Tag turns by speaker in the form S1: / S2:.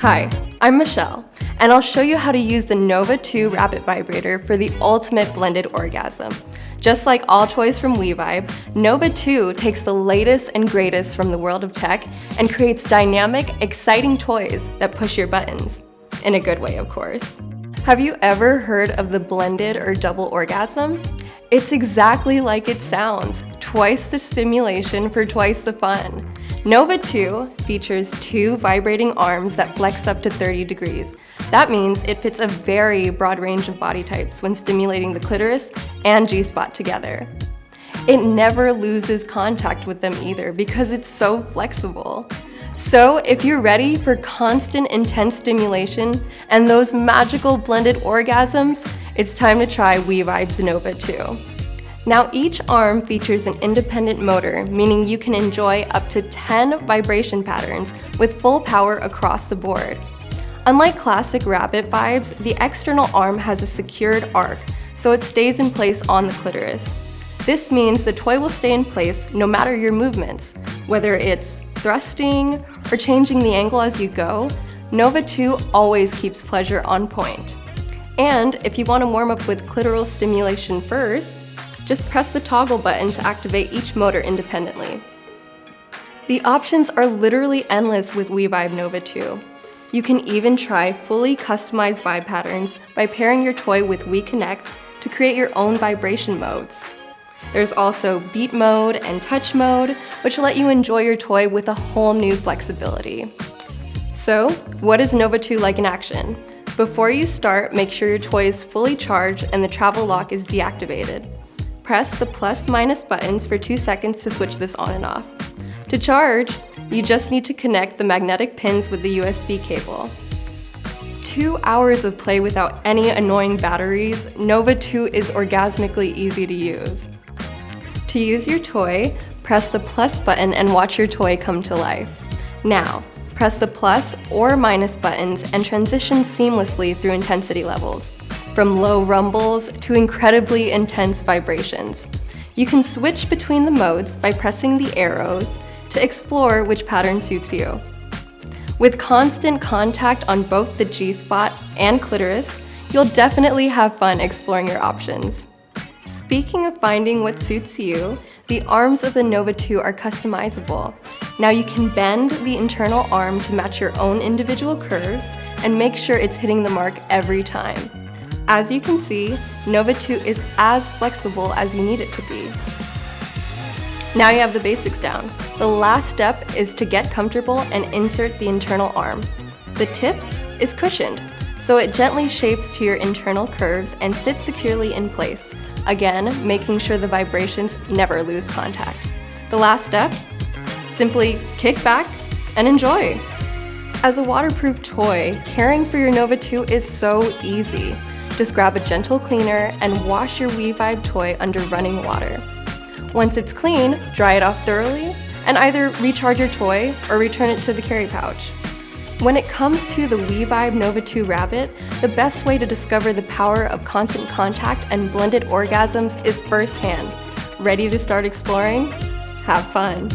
S1: Hi, I'm Michelle, and I'll show you how to use the Nova 2 Rabbit Vibrator for the ultimate blended orgasm. Just like all toys from WeVibe, Nova 2 takes the latest and greatest from the world of tech and creates dynamic, exciting toys that push your buttons. In a good way, of course. Have you ever heard of the blended or double orgasm? It's exactly like it sounds, twice the stimulation for twice the fun. Nova 2 features 2 vibrating arms that flex up to 30 degrees. That means it fits a very broad range of body types when stimulating the clitoris and G-spot together. It never loses contact with them either because it's so flexible. So if you're ready for constant intense stimulation and those magical blended orgasms, it's time to try WeVibe's Nova 2. Now each arm features an independent motor, meaning you can enjoy up to 10 vibration patterns with full power across the board. Unlike classic Rabbit vibes, the external arm has a secured arc, so it stays in place on the clitoris. This means the toy will stay in place no matter your movements. Whether it's thrusting or changing the angle as you go, Nova 2 always keeps pleasure on point. And if you want to warm up with clitoral stimulation first, just press the toggle button to activate each motor independently. The options are literally endless with WeVibe Nova 2. You can even try fully customized vibe patterns by pairing your toy with WeConnect to create your own vibration modes. There's also beat mode and touch mode, which let you enjoy your toy with a whole new flexibility. So, what is Nova 2 like in action? Before you start, make sure your toy is fully charged and the travel lock is deactivated. Press the plus/minus buttons for 2 seconds to switch this on and off. To charge, you just need to connect the magnetic pins with the USB cable. 2 hours of play without any annoying batteries, Nova 2 is orgasmically easy to use. To use your toy, press the plus button and watch your toy come to life. Now, press the plus or minus buttons and transition seamlessly through intensity levels, from low rumbles to incredibly intense vibrations. You can switch between the modes by pressing the arrows to explore which pattern suits you. With constant contact on both the G-spot and clitoris, you'll definitely have fun exploring your options. Speaking of finding what suits you, the arms of the Nova 2 are customizable. Now you can bend the internal arm to match your own individual curves and make sure it's hitting the mark every time. As you can see, Nova 2 is as flexible as you need it to be. Now you have the basics down. The last step is to get comfortable and insert the internal arm. The tip is cushioned, so it gently shapes to your internal curves and sits securely in place. Again, making sure the vibrations never lose contact. The last step? Simply kick back and enjoy. As a waterproof toy, caring for your Nova 2 is so easy. Just grab a gentle cleaner and wash your WeVibe toy under running water. Once it's clean, dry it off thoroughly and either recharge your toy or return it to the carry pouch. When it comes to the WeVibe Nova 2 Rabbit, the best way to discover the power of constant contact and blended orgasms is firsthand. Ready to start exploring? Have fun!